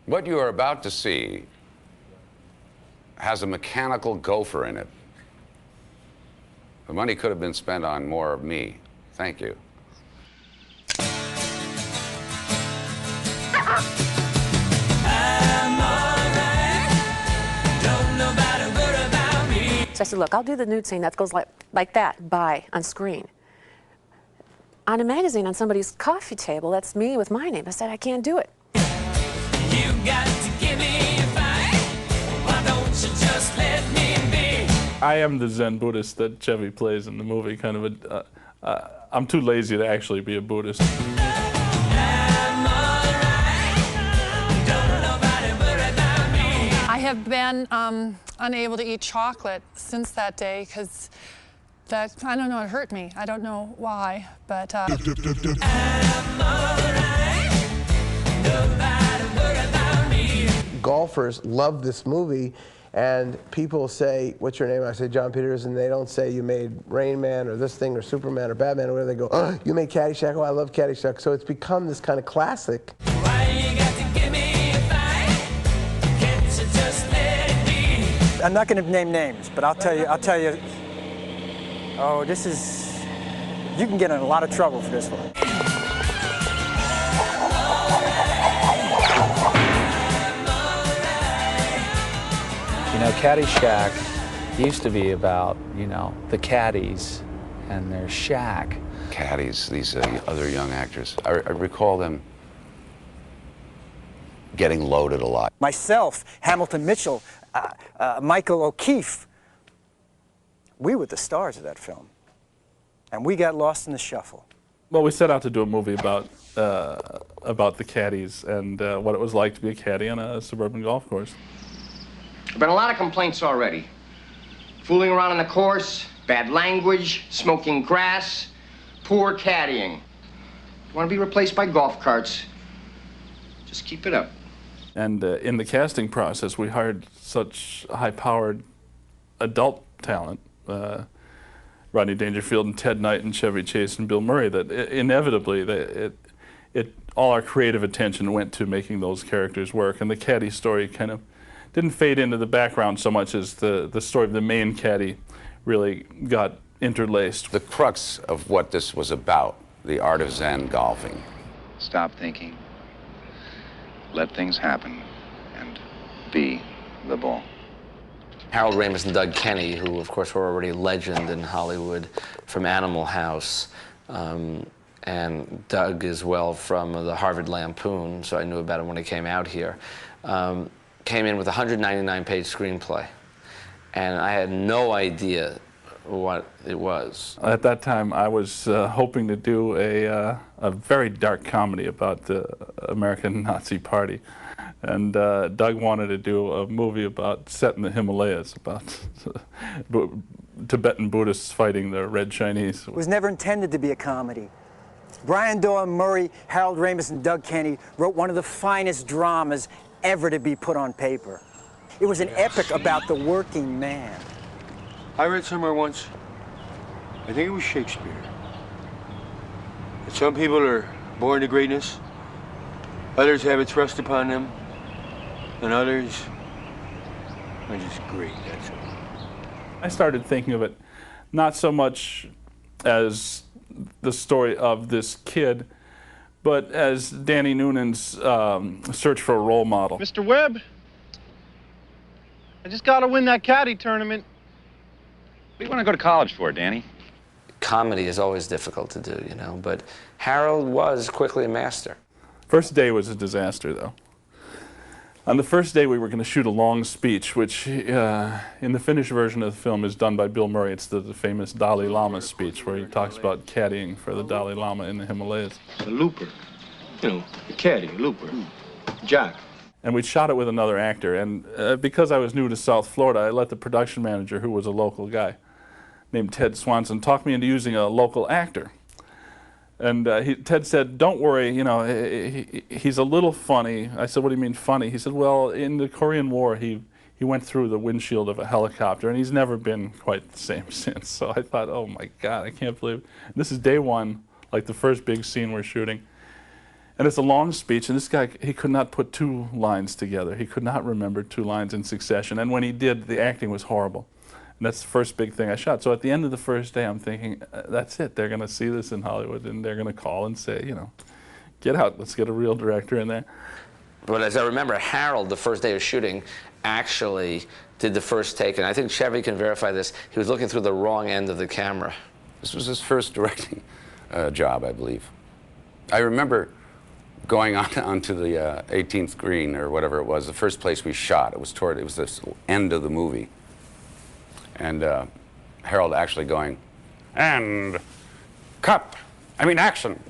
What you are about to see has a mechanical gopher in it. The money could have been spent on more of me. Thank you. So I said, look, I'll do the nude scene that goes like that, on screen. On a magazine on somebody's coffee table, that's me with my name. I said, I can't do it. You got to give me a fight. Why don't you just let me be? I am the Zen Buddhist that Chevy plays in the movie, kind of I'm too lazy to actually be a Buddhist. I have been unable to eat chocolate since that day because that, I don't know, it hurt me. I don't know why, but... Golfers love this movie, and people say, what's your name? I say, John Peters, and they don't say you made Rain Man or this thing or Superman or Batman or whatever. They go, oh, you made Caddyshack? Oh, I love Caddyshack. So it's become this kind of classic. I'm not going to name names, but I'll tell you, oh, this is, you can get in a lot of trouble for this one. You know, Caddyshack used to be about, you know, the caddies and their shack. Caddies, these other young actors, I recall them getting loaded a lot. Myself, Hamilton Mitchell, Michael O'Keefe, we were the stars of that film, and we got lost in the shuffle. Well, we set out to do a movie about the caddies and what it was like to be a caddy on a suburban golf course. There've been a lot of complaints already. Fooling around on the course, bad language, smoking grass, poor caddying. You want to be replaced by golf carts, just keep it up. And in the casting process, we hired such high-powered adult talent, Rodney Dangerfield and Ted Knight and Chevy Chase and Doyle-Murray, that inevitably all our creative attention went to making those characters work. And the caddy story kind of didn't fade into the background so much as the story of the main caddy really got interlaced. The crux of what this was about, the art of Zen golfing. Stop thinking. Let things happen and be the ball. Harold Ramis and Doug Kenny, who of course were already legend in Hollywood from Animal House, and Doug as well from the Harvard Lampoon, so I knew about him when he came out here, came in with a 199-page screenplay, and I had no idea what it was. At that time, I was hoping to do a very dark comedy about the American Nazi Party. And Doug wanted to do a movie set in the Himalayas, about Tibetan Buddhists fighting the Red Chinese. It was never intended to be a comedy. Brian Doyle-Murray, Harold Ramis, and Doug Kenny wrote one of the finest dramas ever to be put on paper. It was an epic about the working man. I read somewhere once, I think it was Shakespeare, that some people are born to greatness, others have it thrust upon them, and others are just great, that's all. I started thinking of it not so much as the story of this kid, but as Danny Noonan's search for a role model. Mr. Webb, I just got to win that caddy tournament. What do you want to go to college for, Danny? Comedy is always difficult to do, you know, but Harold was quickly a master. First day was a disaster, though. On the first day, we were going to shoot a long speech, which in the finished version of the film is done by Bill Murray. It's the famous Dalai Lama speech where he talks about caddying for the Dalai Lama in the Himalayas. A looper, you know, a caddy, a looper, Jack. And we shot it with another actor, and because I was new to South Florida, I let the production manager, who was a local guy named Ted Swanson, talk me into using a local actor. And Ted said, don't worry, you know, he's a little funny. I said, what do you mean funny? He said, well, in the Korean War, he went through the windshield of a helicopter, and he's never been quite the same since. So I thought, oh my God, I can't believe it. This is day one, like the first big scene we're shooting. And it's a long speech, and this guy, he could not put two lines together. He could not remember two lines in succession. And when he did, the acting was horrible. And that's the first big thing I shot. So at the end of the first day, I'm thinking, that's it. They're going to see this in Hollywood, and they're going to call and say, you know, get out. Let's get a real director in there. But as I remember, Harold, the first day of shooting, actually did the first take. And I think Chevy can verify this. He was looking through the wrong end of the camera. This was his first directing job, I believe. I remember going onto the 18th green or whatever it was, the first place we shot. It was this end of the movie. And Harold actually going, and action.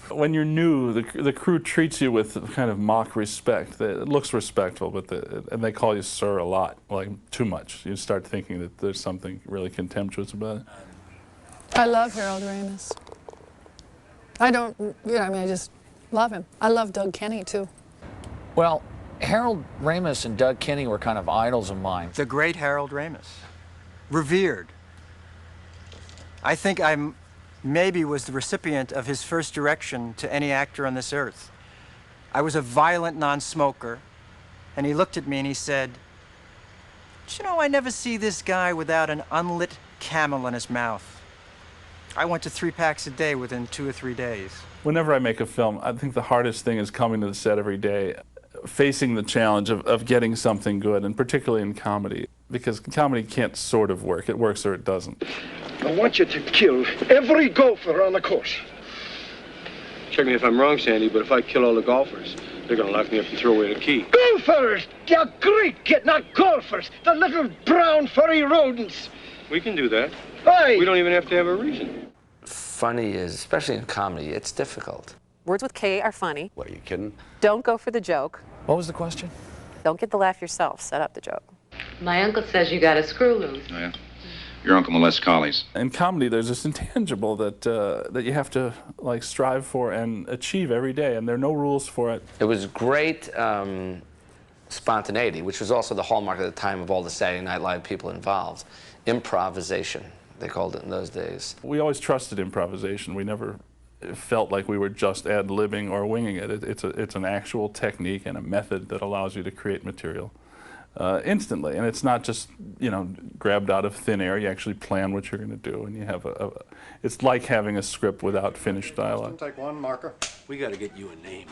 When you're new, the crew treats you with kind of mock respect. It looks respectful, but and they call you sir a lot, like too much. You start thinking that there's something really contemptuous about it. I love Harold Ramis. I don't, I just love him. I love Doug Kenny, too. Well, Harold Ramis and Doug Kenny were kind of idols of mine. The great Harold Ramis. Revered. I think I maybe was the recipient of his first direction to any actor on this earth. I was a violent non-smoker, and he looked at me and he said, "You know, I never see this guy without an unlit Camel in his mouth." I went to 3 packs a day within 2 or 3 days. Whenever I make a film, I think the hardest thing is coming to the set every day, facing the challenge of getting something good, and particularly in comedy, because comedy can't sort of work. It works or it doesn't. I want you to kill every golfer on the course. Check me if I'm wrong, Sandy, but if I kill all the golfers, they're gonna lock me up and throw away the key. Golfers! You're great kid, not golfers. The little brown furry rodents. We can do that. Aye. We don't even have to have a reason. Funny is, especially in comedy, it's difficult. Words with K are funny. What, are you kidding? Don't go for the joke. What was the question? Don't get the laugh yourself. Set up the joke. My uncle says you got a screw loose. Oh, yeah? Your uncle molests collies. In comedy, there's this intangible that you have to like strive for and achieve every day, and there are no rules for it. It was great spontaneity, which was also the hallmark at the time of all the Saturday Night Live people involved. Improvisation, they called it in those days. We always trusted improvisation. We never felt like we were just ad-libbing or winging it. It's an actual technique and a method that allows you to create material instantly. And it's not just, grabbed out of thin air. You actually plan what you're going to do, and you have it's like having a script without finished dialogue. Take one marker. We got to get you a name.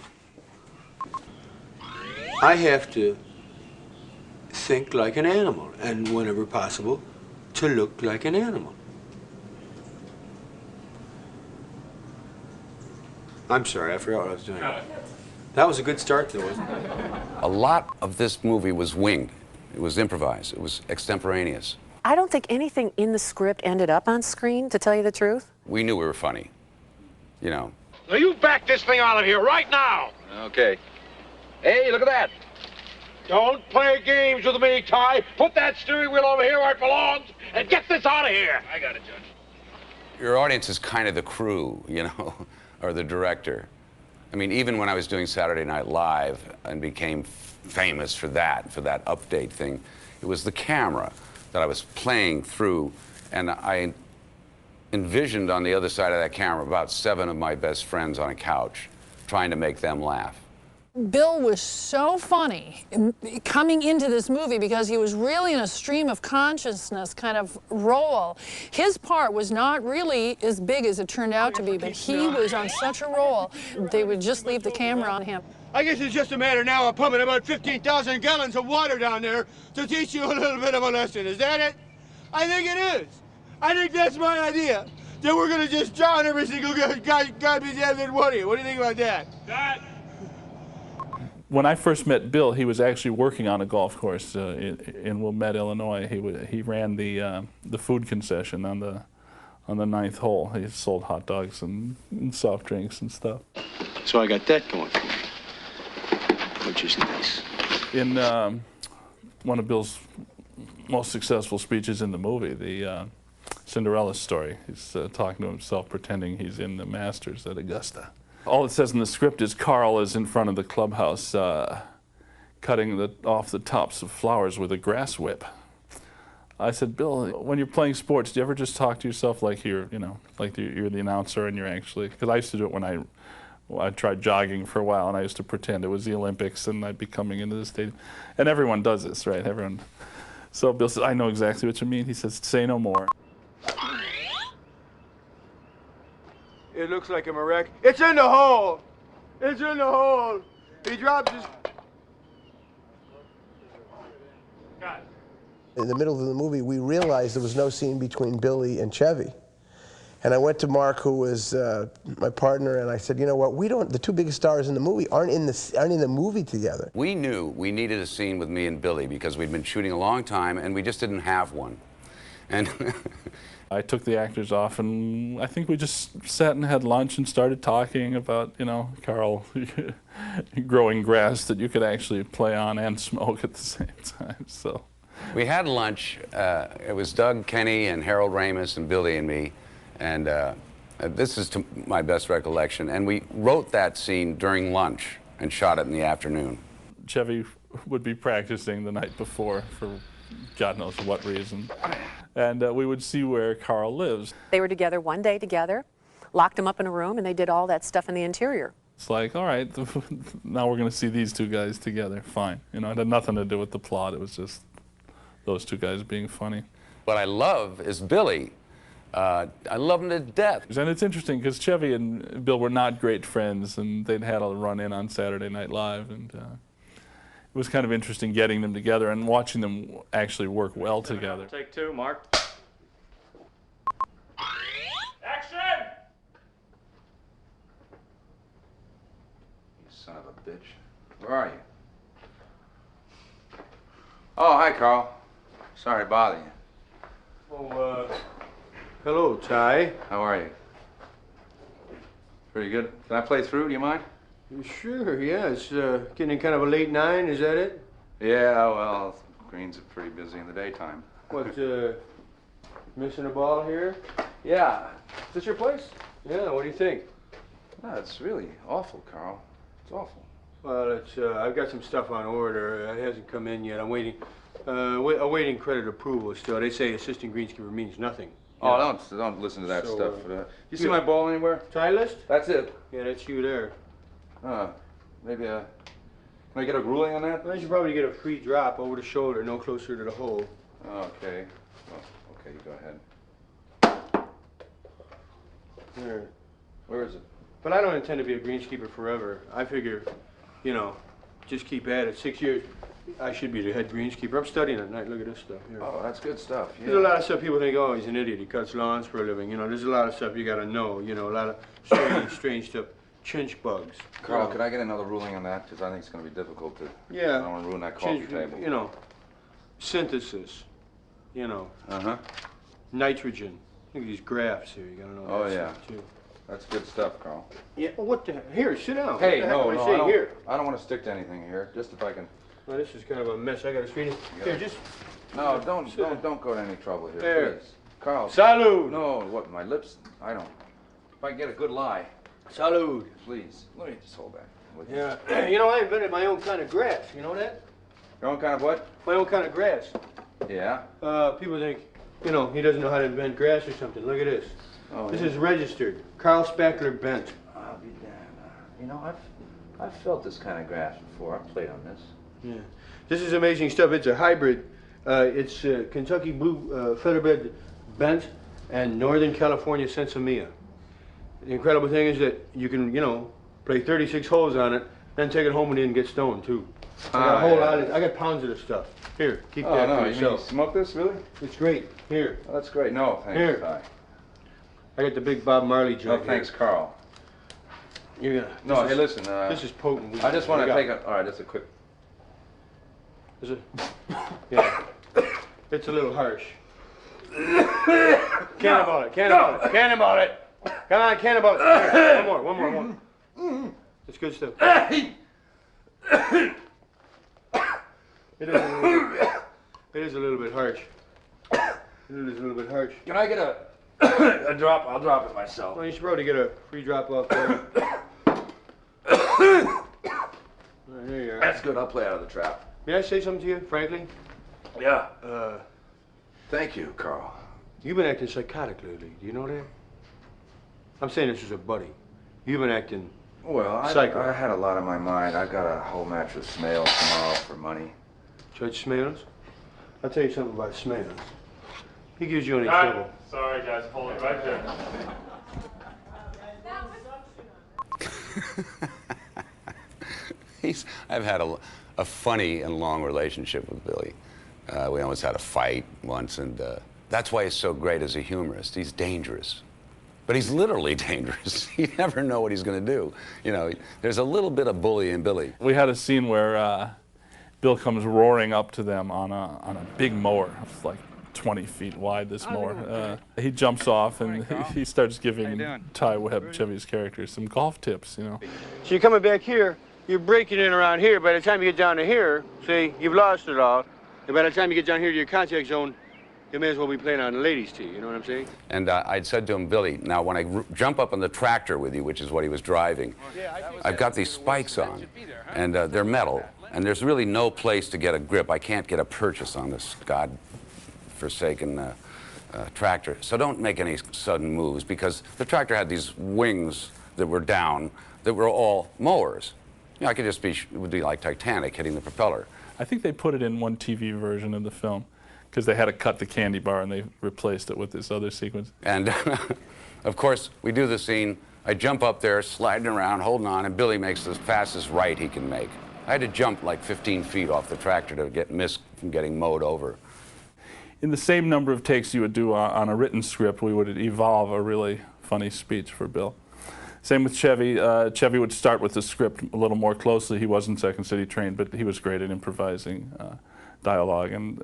I have to think like an animal, and whenever possible, to look like an animal. I'm sorry, I forgot what I was doing. That was a good start, though, wasn't it? A lot of this movie was winged. It was improvised. It was extemporaneous. I don't think anything in the script ended up on screen, to tell you the truth. We knew we were funny, Now you back this thing out of here right now. Okay. Hey, look at that. Don't play games with me, Ty. Put that steering wheel over here where it belongs and get this out of here. I got it, Judge. Your audience is kind of the crew, or the director. I mean, even when I was doing Saturday Night Live and became famous for that update thing, it was the camera that I was playing through, and I envisioned on the other side of that camera about 7 of my best friends on a couch, trying to make them laugh. Bill was so funny coming into this movie because he was really in a stream of consciousness kind of role. His part was not really as big as it turned out to be, but he was on such a roll, they would just leave the camera on him. I guess it's just a matter now of pumping about 15,000 gallons of water down there to teach you a little bit of a lesson. Is that it? I think it is. I think that's my idea. That we're going to just drown every single guy be damned in water. What do you think about that? When I first met Bill, he was actually working on a golf course in Wilmette, Illinois. He ran the food concession on the 9th hole. He sold hot dogs and soft drinks and stuff. So I got that going for me, which is nice. In one of Bill's most successful speeches in the movie, the Cinderella story, he's talking to himself, pretending he's in the Masters at Augusta. All it says in the script is Carl is in front of the clubhouse cutting off the tops of flowers with a grass whip. I said, Bill, when you're playing sports, do you ever just talk to yourself like you're, you know, like you're the announcer and you're actually, because I used to do it when I tried jogging for a while, and I used to pretend it was the Olympics and I'd be coming into the stadium. And everyone does this, right? Everyone. So Bill says, I know exactly what you mean. He says, say no more. It looks like a wreck. It's in the hole! It's in the hole! He drops his... In the middle of the movie, we realized there was no scene between Billy and Chevy. And I went to Mark, who was my partner, and I said, you know what, the two biggest stars in the movie aren't in the movie together. We knew we needed a scene with me and Billy because we'd been shooting a long time and we just didn't have one. And I took the actors off, and I think we just sat and had lunch and started talking about, you know, Carl growing grass that you could actually play on and smoke at the same time. So we had lunch. It was Doug Kenny and Harold Ramis and Billy and me. And this is to my best recollection. And we wrote that scene during lunch and shot it in the afternoon. Chevy would be practicing the night before for God knows what reason. And we would see where Carl lives. They were together one day together, locked them up in a room, and they did all that stuff in the interior. It's like, all right, now we're going to see these two guys together. Fine. You know, it had nothing to do with the plot. It was just those two guys being funny. What I love is Billy. I love him to death. And it's interesting because Chevy and Bill were not great friends, and they'd had a run-in on Saturday Night Live, and it was kind of interesting getting them together and watching them actually work well together. Take two, Mark. Action! You son of a bitch. Where are you? Oh, hi, Carl. Sorry to bother you. Oh, hello, Ty. How are you? Pretty good. Can I play through? Do you mind? Sure, yeah. It's getting kind of a late 9, is that it? Yeah, well, greens are pretty busy in the daytime. What, missing a ball here? Yeah. Is this your place? Yeah, what do you think? No, it's really awful, Carl. It's awful. Well, it's, I've got some stuff on order. It hasn't come in yet. I'm waiting, awaiting credit approval still. They say assistant greenskeeper means nothing. Oh, don't listen to that So, stuff. You see my ball anywhere? Tie list? That's it. Yeah, that's you there. Maybe can I get a ruling on that? Well, you should probably get a free drop over the shoulder, no closer to the hole. Okay. Well, okay, you go ahead. There. Where is it? But I don't intend to be a greenskeeper forever. I figure, you know, just keep at it. 6 years, I should be the head greenskeeper. I'm studying at night. Look at this stuff here. Oh, that's good stuff. Yeah. There's a lot of stuff people think, oh, he's an idiot. He cuts lawns for a living. You know, there's a lot of stuff you got to know. You know, a lot of strange stuff. Chinch bugs. Carl, could I get another ruling on that? Because I think it's going to be difficult to... Yeah. I don't want to ruin that coffee table. You know, synthesis. You know. Uh-huh. Nitrogen. Look at these graphs here. You got to know Oh, that yeah. stuff, too. That's good stuff, Carl. Yeah, well, what the heck? Here, sit down. Hey, what the heck am I saying? Here. I don't want to stick to anything here. Just if I can... Well, this is kind of a mess. I got to straighten. Here, just... No, don't go to any trouble here, There. please. Carl. Salud. No, what, my lips? I don't... If I can get a good lie. Salud. Please, let me just hold that. With Yeah. You know, I invented my own kind of grass. You know that? Your own kind of what? My own kind of grass. Yeah? People think, you know, he doesn't know how to invent grass or something. Look at this. Oh, This yeah. is registered. Carl Spackler Bent. I'll be damned. You know, I've felt this kind of grass before. I've played on this. Yeah. This is amazing stuff. It's a hybrid. It's Kentucky Blue Featherbed Bent and Northern California Sensimilla. The incredible thing is that you can, you know, play 36 holes on it, then take it home and then get stoned too. I got a whole lot of, I got pounds of this stuff. Here, keep that for You yourself. mean smoke this, really? It's great. Here. Oh, that's great. No, thanks. Here. Ty. I got the big Bob Marley No, joint. thanks, Carl. You're gonna. No, hey, this listen. this is potent. weed. I just want to Look take out. a... All right, just a quick... Is it? Yeah. It's a little harsh. Cannonball it. Cannonball it. Cannonball it. Come on, cannonball it. Here, one more. It's good stuff. It is a little bit harsh. It is a little bit harsh. Can I get a drop? I'll drop it myself. Well, you should probably get a free drop off there. Right, there you are. That's good. I'll play out of the trap. May I say something to you, frankly? Yeah. Thank you, Carl. You've been acting psychotic lately. Do you know that? I'm saying this as a buddy. You've been acting Well, psycho. I had a lot on my mind. I got a whole match with Smales tomorrow for money. Judge Smales? I'll tell you something about Smales. He gives you any trouble. Sorry, guys. Hold it right there. I've had a funny and long relationship with Billy. We almost had a fight once, and that's why he's so great as a humorist. He's dangerous. But he's literally dangerous. You never know what he's going to do. You know, there's a little bit of bully in Billy. We had a scene where Bill comes roaring up to them on a big mower. It's like 20 feet wide, this mower. He jumps off and he starts giving Ty Webb, Chevy's character, some golf tips, you know. So you're coming back here, you're breaking in around here. By the time you get down to here, see, you've lost it all. And by the time you get down here to your contact zone, you may as well be playing on the ladies' tee, you know what I'm saying? And I'd said to him, Billy, now when I jump up on the tractor with you, which is what he was driving, I've got these spikes on, and they're metal, and there's really no place to get a grip. I can't get a purchase on this God-forsaken tractor. So don't make any sudden moves, because the tractor had these wings that were down that were all mowers. You know, I could just be, it would be like Titanic hitting the propeller. I think they put it in one TV version of the film, because they had to cut the candy bar and they replaced it with this other sequence. And of course, we do the scene. I jump up there, sliding around, holding on, and Billy makes the fastest right he can make. I had to jump like 15 feet off the tractor to miss from getting mowed over. In the same number of takes you would do on a written script, we would evolve a really funny speech for Bill. Same with Chevy. Chevy would start with the script a little more closely. He wasn't Second City trained, but he was great at improvising dialogue, and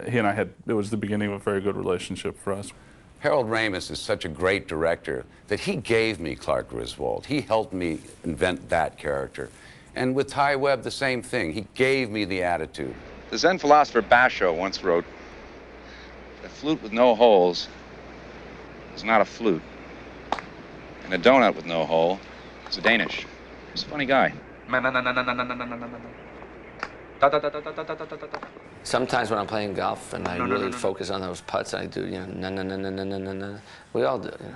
he and I had, it was the beginning of a very good relationship for us. Harold Ramis is such a great director that he gave me Clark Griswold. He helped me invent that character. And with Ty Webb, the same thing. He gave me the attitude. The Zen philosopher Basho once wrote, "A flute with no holes is not a flute, and a donut with no hole is a Danish." He's a funny guy. Sometimes when I'm playing golf and I really focus on those putts, I do, you know, na-na-na-na-na-na-na. We all do, you know.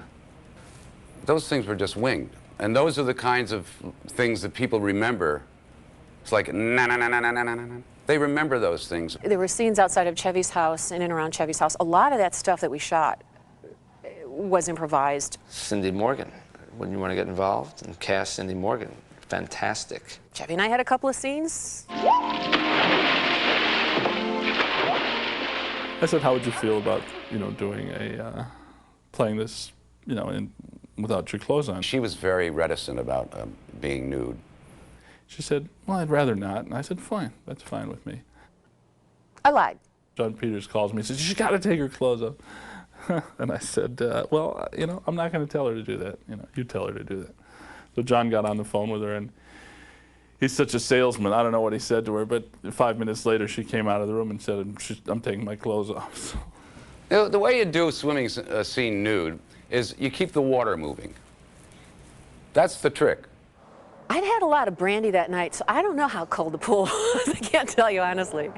Those things were just winged. And those are the kinds of things that people remember. It's like, na-na-na-na-na-na-na-na. They remember those things. There were scenes outside of Chevy's house, in and around Chevy's house. A lot of that stuff that we shot was improvised. Cindy Morgan, when you want to get involved and cast Cindy Morgan, fantastic. Chevy and I had a couple of scenes. I said, how would you feel about, you know, doing a, playing this, you know, without your clothes on? She was very reticent about being nude. She said, well, I'd rather not. And I said, fine, that's fine with me. I lied. John Peters calls me and says, you got to take her clothes off. And I said, well, you know, I'm not going to tell her to do that. You know, you tell her to do that. So John got on the phone with her, and he's such a salesman. I don't know what he said to her, but 5 minutes later, she came out of the room and said, I'm taking my clothes off. So. You know, the way you do a swimming scene nude is you keep the water moving. That's the trick. I'd had a lot of brandy that night, so I don't know how cold the pool was. I can't tell you honestly.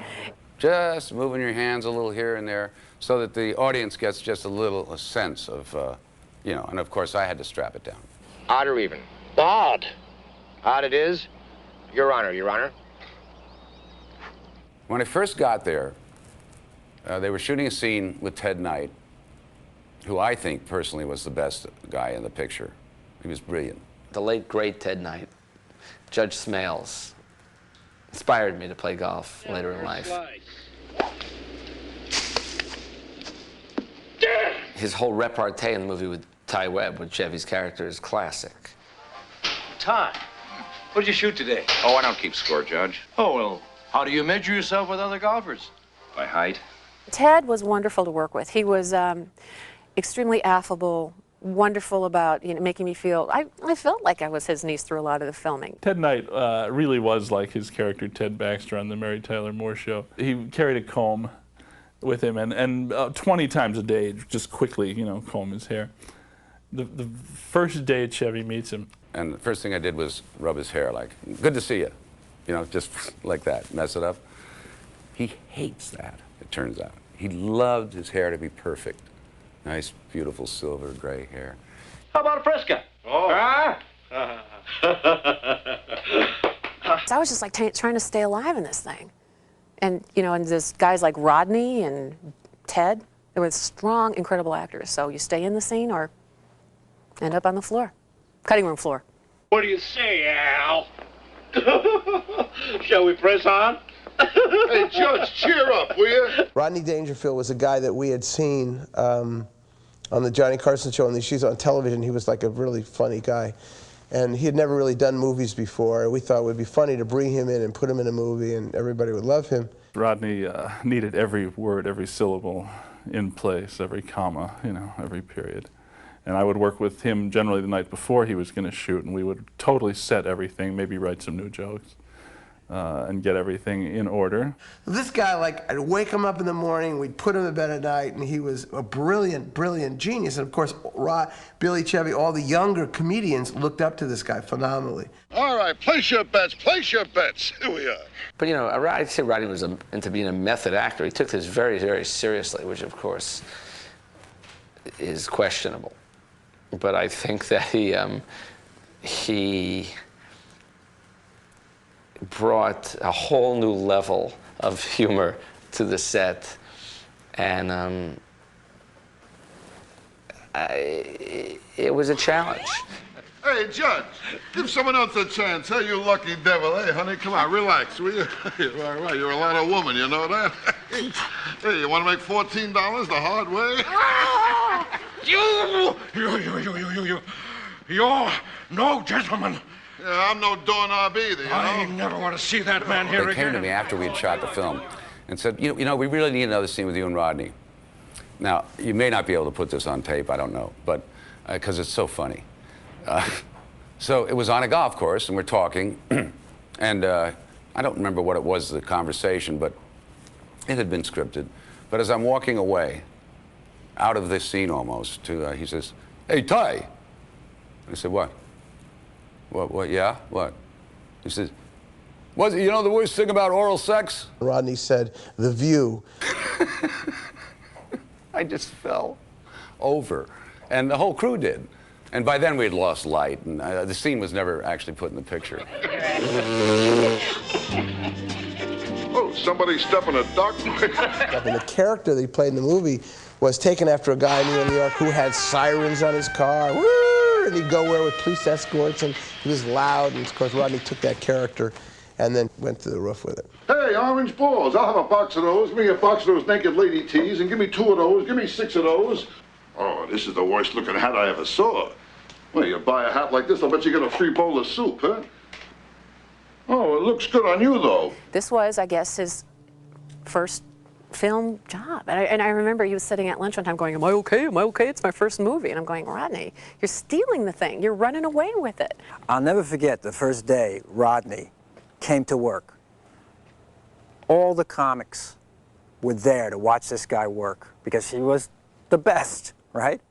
Just moving your hands a little here and there so that the audience gets just a sense of, you know, and of course I had to strap it down. Odd or even? Odd. Odd it is. Your Honor, Your Honor. When I first got there, they were shooting a scene with Ted Knight, who I think personally was the best guy in the picture. He was brilliant. The late, great Ted Knight, Judge Smales, inspired me to play golf later in life. His whole repartee in the movie with Ty Webb, with Chevy's character, is classic. Ty, what did you shoot today? Oh, I don't keep score, Judge. Oh, well, how do you measure yourself with other golfers? By height. Ted was wonderful to work with. He was extremely affable, wonderful about, you know, making me feel, I felt like I was his niece through a lot of the filming. Ted Knight really was like his character Ted Baxter on the Mary Tyler Moore Show. He carried a comb with him and 20 times a day, just quickly, you know, comb his hair. The first day Chevy meets him. And the first thing I did was rub his hair, like, good to see you. You know, just like that, mess it up. He hates that, it turns out. He loved his hair to be perfect. Nice, beautiful silver gray hair. How about a Fresca? Oh. Huh? So I was just like trying to stay alive in this thing. And, you know, and there's guys like Rodney and Ted, they were strong, incredible actors. So you stay in the scene or end up on the floor, cutting room floor. What do you say, Al? Shall we press on? Hey, Judge, cheer up, will you? Rodney Dangerfield was a guy that we had seen on the Johnny Carson show, and she's on television. He was like a really funny guy. And he had never really done movies before. We thought it would be funny to bring him in and put him in a movie, and everybody would love him. Rodney needed every word, every syllable in place, every comma, you know, every period. And I would work with him generally the night before he was going to shoot, and we would totally set everything, maybe write some new jokes, and get everything in order. This guy, like, I'd wake him up in the morning, we'd put him to bed at night, and he was a brilliant, brilliant genius. And of course, Billy Chevy, all the younger comedians looked up to this guy phenomenally. All right, place your bets, place your bets. Here we are. But you know, I'd say Rodney was into being a method actor. He took this very, very seriously, which of course is questionable. But I think that he brought a whole new level of humor to the set, and it was a challenge. Hey, Judge, give someone else a chance. Hey, you lucky devil. Hey, honey, come on, relax, will you? All right, you're a lot of woman, you know that? Hey, you want to make $14 the hard way? You're no gentleman. Yeah, I'm no doorknob either, you know? I never want to see that man here They again. came to me after we had shot the film and said, you know, we really need another scene with you and Rodney. Now, you may not be able to put this on tape, I don't know, but because it's so funny. So it was on a golf course, and we're talking, and I don't remember what it was, the conversation, but it had been scripted. But as I'm walking away, out of this scene almost, he says, "Hey, Ty." I said, "What? What, yeah, what?" He says, you know the worst thing about oral sex? Rodney said, "The View." I just fell over, and the whole crew did. And by then we had lost light, and the scene was never actually put in the picture. Oh, somebody stepping a duck? And the character that he played in the movie was taken after a guy in New York who had sirens on his car. Woo! And he'd go where with police escorts, and he was loud. And of course, Rodney took that character and then went to the roof with it. Hey, orange balls. I'll have a box of those. Give me a box of those naked lady tees, and give me 2 of those. Give me 6 of those. Oh, this is the worst looking hat I ever saw. Well, you buy a hat like this, I'll bet you get a free bowl of soup, huh? Oh, it looks good on you, though. This was, I guess, his first film job. And I remember he was sitting at lunch one time going, "Am I okay? Am I okay? It's my first movie." And I'm going, "Rodney, you're stealing the thing. You're running away with it." I'll never forget the first day Rodney came to work. All the comics were there to watch this guy work because he was the best, right?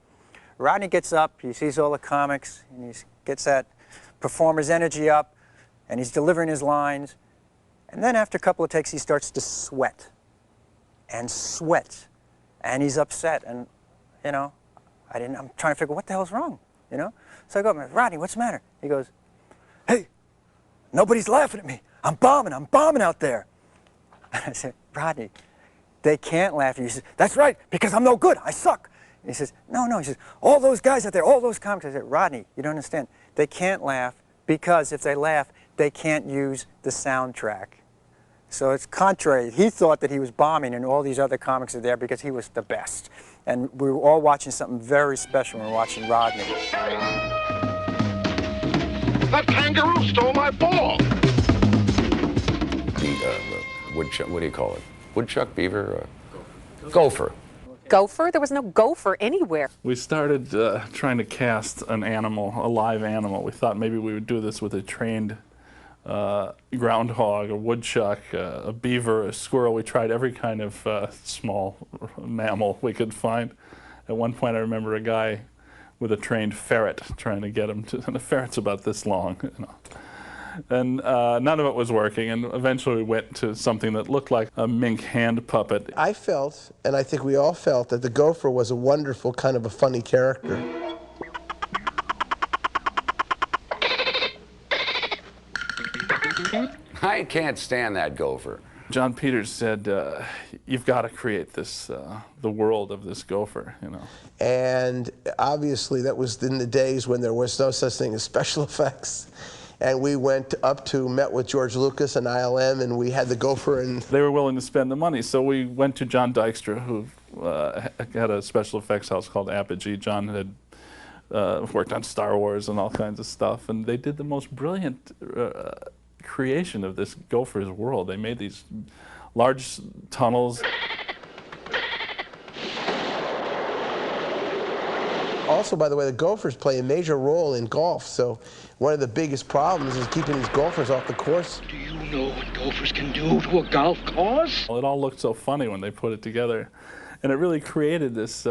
Rodney gets up, he sees all the comics, and he gets that performer's energy up, and he's delivering his lines. And then after a couple of takes, he starts to sweat and sweat, and he's upset. And, you know, I'm trying to figure what the hell's wrong, you know? So I go, "Rodney, what's the matter?" He goes, "Hey, nobody's laughing at me. I'm bombing out there." I said, "Rodney, they can't laugh at you." He says, "That's right, because I'm no good. I suck." And he says, No. He says, "All those guys out there, all those comics." I said, "Rodney, you don't understand. They can't laugh because if they laugh, they can't use the soundtrack." So it's contrary. He thought that he was bombing and all these other comics are there because he was the best. And we were all watching something very special when we were watching Rodney. That kangaroo stole my ball. The woodchuck, what do you call it? Woodchuck, beaver, gopher. Gopher? There was no gopher anywhere. We started trying to cast an animal, a live animal. We thought maybe we would do this with a trained groundhog, a woodchuck, a beaver, a squirrel. We tried every kind of small mammal we could find. At one point I remember a guy with a trained ferret trying to get him to, and the ferret's about this long, you know. And none of it was working, and eventually we went to something that looked like a mink hand puppet. I felt, and I think we all felt, that the gopher was a wonderful, kind of a funny character. I can't stand that gopher. John Peters said, you've got to create this, the world of this gopher, you know. And obviously that was in the days when there was no such thing as special effects. And we went met with George Lucas and ILM, and we had the gopher. And they were willing to spend the money, so we went to John Dykstra, who had a special effects house called Apogee. John had worked on Star Wars and all kinds of stuff, and they did the most brilliant creation of this gopher's world. They made these large tunnels. Also, by the way, the gophers play a major role in golf, so one of the biggest problems is keeping these golfers off the course. Do you know what gophers can do to a golf course? Well, it all looked so funny when they put it together, and it really created this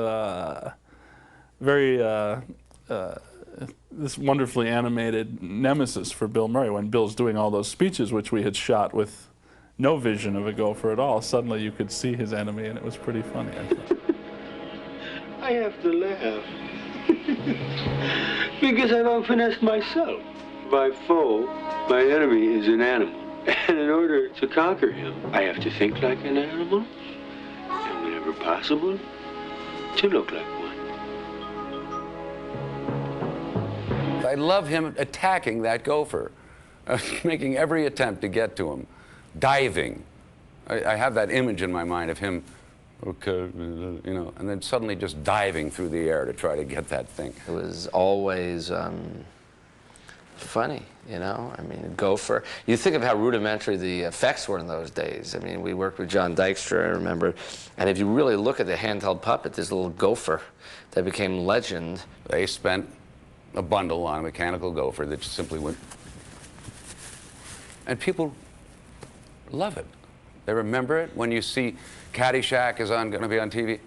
this wonderfully animated nemesis for Bill Murray. When Bill's doing all those speeches, which we had shot with no vision of a gopher at all, suddenly you could see his enemy, and it was pretty funny, I thought. I have to laugh. Because I've often asked myself, my foe, my enemy is an animal. And in order to conquer him, I have to think like an animal, and whenever possible, to look like one. I love him attacking that gopher, making every attempt to get to him, diving. I have that image in my mind of him, okay, you know, and then suddenly just diving through the air to try to get that thing. It was always funny, you know? I mean, gopher. You think of how rudimentary the effects were in those days. I mean, we worked with John Dykstra, I remember, and if you really look at the handheld puppet, this little gopher that became legend. They spent a bundle on a mechanical gopher that just simply went, and people love it. They remember it. When you see Caddyshack is going to be on TV,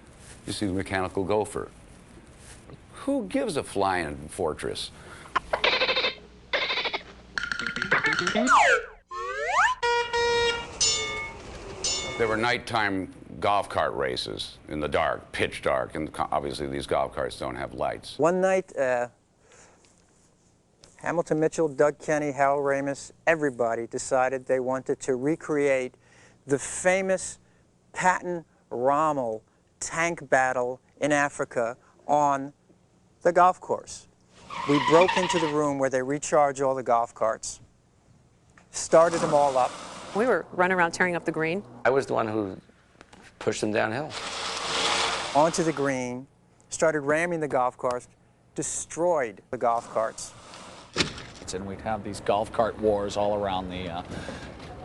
you see the mechanical gopher. Who gives a flying fortress? There were nighttime golf cart races in the dark, pitch dark, and obviously these golf carts don't have lights. One night, Hamilton Mitchell, Doug Kenny, Harold Ramis, everybody decided they wanted to recreate the famous Patton Rommel tank battle in Africa on the golf course. We broke into the room where they recharge all the golf carts, started them all up. We were running around tearing up the green. I was the one who pushed them downhill. Onto the green, started ramming the golf carts, destroyed the golf carts. And we'd have these golf cart wars all around the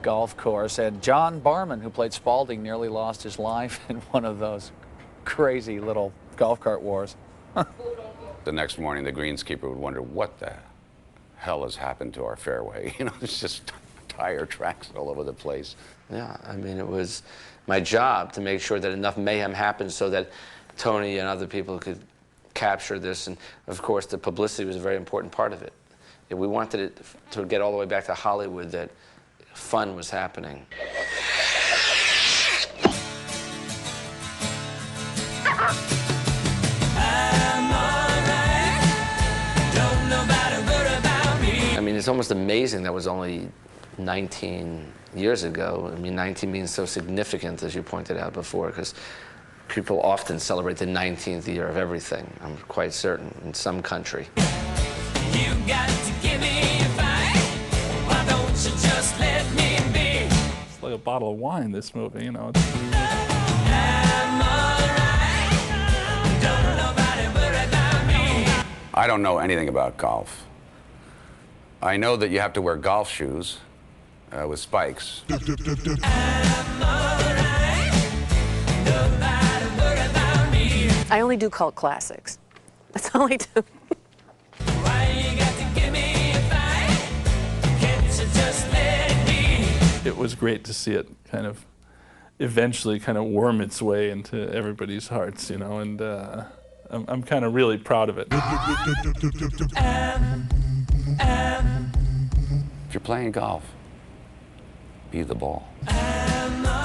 golf course. And John Barman, who played Spalding, nearly lost his life in one of those crazy little golf cart wars. The next morning, the greenskeeper would wonder, what the hell has happened to our fairway? You know, it's just tire tracks all over the place. Yeah, I mean, it was my job to make sure that enough mayhem happened so that Tony and other people could capture this. And of course, the publicity was a very important part of it. We wanted it to get all the way back to Hollywood, that fun was happening. I mean, it's almost amazing that was only 19 years ago. I mean, 19 means so significant, as you pointed out before, because people often celebrate the 19th year of everything, I'm quite certain, in some country. You got to give me a fight. Why don't you just let me be? It's like a bottle of wine, this movie, you know. I'm alright. Don't nobody worry about me. I don't know anything about golf. I know that you have to wear golf shoes with spikes. I'm alright. Nobody worry about me. I only do cult classics. That's all I do. It was great to see it kind of eventually kind of worm its way into everybody's hearts, you know, and I'm kind of really proud of it. If you're playing golf, be the ball. And the